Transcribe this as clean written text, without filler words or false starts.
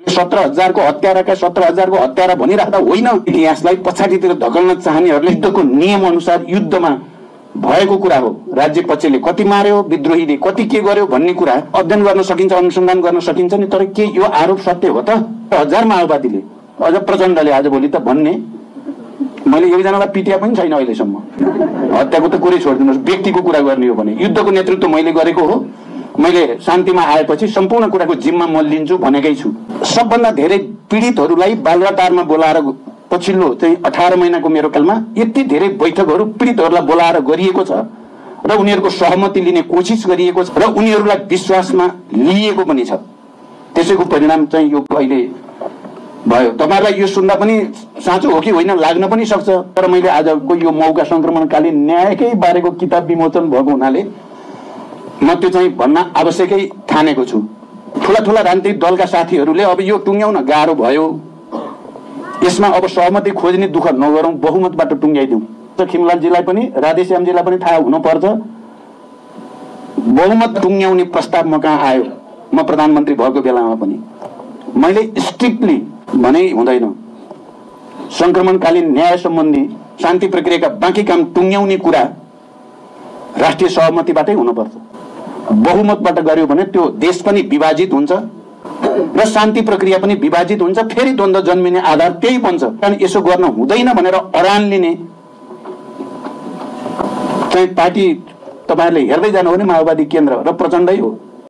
17,000 को हत्याराका 17,000 को हत्यारा भनिराख्दा होइन। इतिहासलाई पछाडितिर धकेल्न चाहनेहरूले युद्धको नियम अनुसार युद्धमा भएको कुरा हो। राज्य पक्षले कति मार्यो, विद्रोहीले कति के गर्यो भन्ने कुरा अध्ययन गर्न सकिन्छ, अनुसन्धान गर्न सकिन्छ नि। तर के यो आरोप सत्य हो त? 1000 माओवादीले अझ प्रचण्डले आजभोलि त भन्ने मैले एकजनालाई पिटिया पनि छैन अहिलेसम्म। हत्याको त कुरै छोडिदिनुहोस्, व्यक्तिको कुरा गर्ने हो भने युद्धको नेतृत्व मैले गरेको हो। मैले शान्तिमा आएपछि सम्पूर्ण कुराको जिम्मा म लिन्छु भनेकै छु। सबभन्दा धेरै पीडितहरूलाई बालुवाटारमा बोलाएर पछिल्लो चाहिँ 18 महिनाको मेरो कालमा यति धेरै बैठकहरू पीडितहरूलाई बोलाएर गरिएको छ र उनीहरूको सहमति लिने कोसिस गरिएको छ र उनीहरूलाई विश्वासमा लिएको पनि छ। त्यसैको परिणाम चाहिँ यो अहिले भयो। तपाईहरुलाई यो सुन्दा पनि साँचो हो कि होइन लाग्न पनि सक्छ, तर मैले आजको यो मौका संक्रमणकालीन न्यायकै बारेको किताब विमोचन भएको हुनाले म त्यो चाहिँ भन्न आवश्यकै ठानेको छु। ठूला ठूला राजनीतिक दलका साथीहरूले अब यो टुङ्ग्याउन गाह्रो भयो, यसमा अब सहमति खोज्ने दुःख नगरौं, बहुमतबाट टुङ्ग्याइदिउँ। खिमलालजीलाई पनि राधेश्यामजीलाई पनि थाहा हुनुपर्छ, बहुमत टुङ्ग्याउने प्रस्ताव म कहाँ आयो। म प्रधानमन्त्री भएको बेलामा पनि मैले स्ट्रिक्टली भने हुँदैन, संक्रमणकालीन न्याय सम्बन्धी शान्ति प्रक्रियाका बाँकी काम टुङ्ग्याउने कुरा राष्ट्रिय सहमतिबाटै हुनुपर्छ। बहुमतबाट गर्यो भने त्यो देश पनि विभाजित हुन्छ र शान्ति प्रक्रिया पनि विभाजित हुन्छ, फेरि द्वन्द्व जन्मिने आधार त्यही बन्छ। कारण यसो गर्न हुँदैन भनेर अडान लिने चाहिँ पार्टी तपाईहरुले हेर्दै जानु हो भने माओवादी केन्द्र र प्रचण्डै हो।